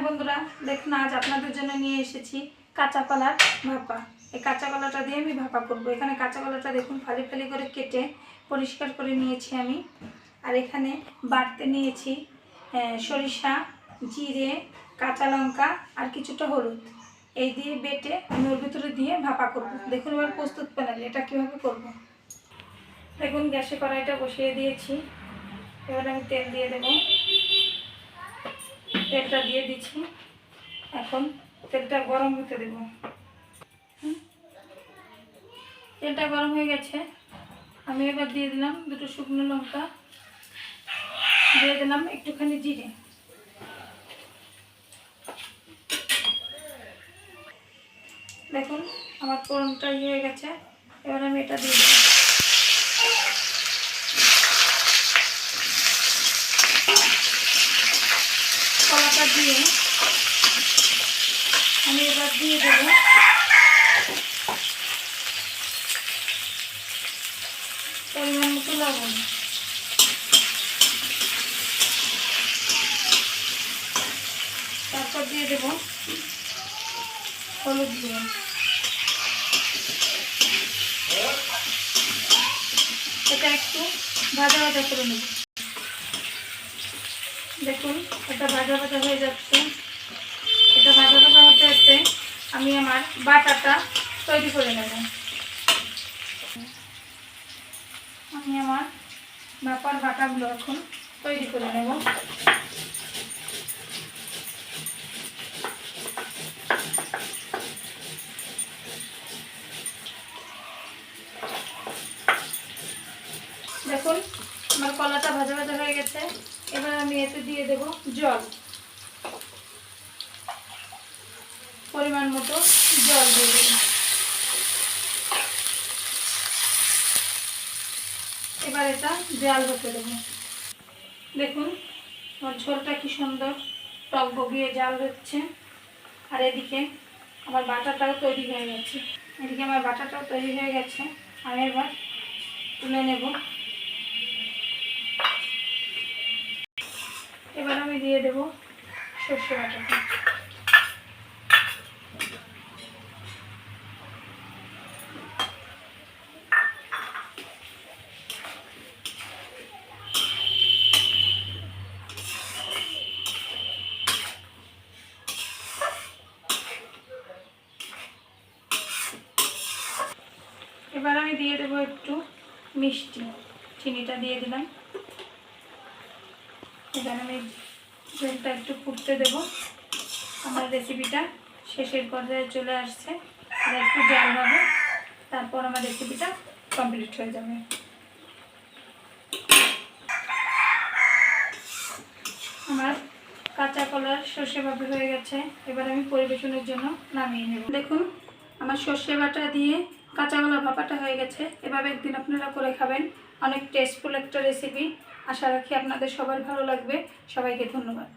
বন্ধুরা, দেখুন আজ আপনাদের জন্য নিয়ে এসেছি কাঁচা কলার ভাপা। এই কাঁচা কলাটা দিয়ে আমি ভাপা করব। এখানে কাঁচা কলাটা দেখুন ফালি ফালি করে কেটে পরিষ্কার করে নিয়েছি আমি। আর এখানে বাটতে নিয়েছি সরিষা, জিরে, কাঁচা লঙ্কা আর কিছুটা হলুদ। এই দিয়ে বেটে আমি ওর ভিতরে দিয়ে ভাপা করব। দেখুন এবার প্রস্তুত প্রণালী এটা কীভাবে করব। দেখুন গ্যাসে কড়াইটা বসিয়ে দিয়েছি। এবার আমি তেল দিয়ে দেবো। তেলটা দিয়ে দিচ্ছি। এখন তেলটা গরম হতে দেব। তেলটা গরম হয়ে গেছে। আমি এবার দিয়ে দিলাম দুটো শুকনো লঙ্কা, দিয়ে দিলাম একটুখানি জিরে। দেখুন আমার ফোড়নটা হয়ে গেছে। এবার আমি এটা দিয়ে দিলাম। কলাটা দিয়ে আমি এবার দিয়ে দেব পরিমাণ মতো লবণ। তারপর দিয়ে দেব হলুদ গুঁড়ো। এটা একটু ভাজা ভাজা করে নেব। দেখুন এটা ভাজা ভাজা হয়ে যাচ্ছে। এটা ভাজা ভাজা হতে হতে আমি আমার বাটাটা তৈরি করে নেব। আমি আমার ভাপার বাটাগুলো এখন তৈরি করে নেব। দেখুন আমার কলাটা ভাজা ভাজা হয়ে গেছে। এবার আমি এতে দিয়ে দেব জল, পরিমাণ মতো জল দিয়ে দেব। এবার এটা জাল হতে দেব। দেখুন আমার ঝোলটা কি সুন্দর টক বগিয়ে জাল হচ্ছে। আর এদিকে আমার বাটাটাও তৈরি হয়ে গেছে। এদিকে আমার বাটাটাও তৈরি হয়ে গেছে। আমি এবার তুলে নেব। এবার আমি দিয়ে দেব সর্ষে বাটাটা। এবার আমি দিয়ে দেবো একটু মিষ্টি, চিনিটা দিয়ে দিলাম। এবার আমি ঝোলটা একটু ফুটতে দেব। আমার রেসিপিটা শেষের পর্যায়ে চলে আসছে। আর একটু জাল হবে, তারপর আমার রেসিপিটা কমপ্লিট হয়ে যাবে। আমার কাঁচা কলার সর্ষে বাটা হয়ে গেছে। এবার আমি পরিবেশনের জন্য নামিয়ে নেব। দেখুন আমার সর্ষে বাটা দিয়ে কাঁচা কলা ভাপাটা হয়ে গেছে। এভাবে একদিন আপনারা করে খাবেন। অনেক টেস্টফুল একটা রেসিপি। আশা রাখি আপনাদের সবার ভালো লাগবে। সবাইকে ধন্যবাদ।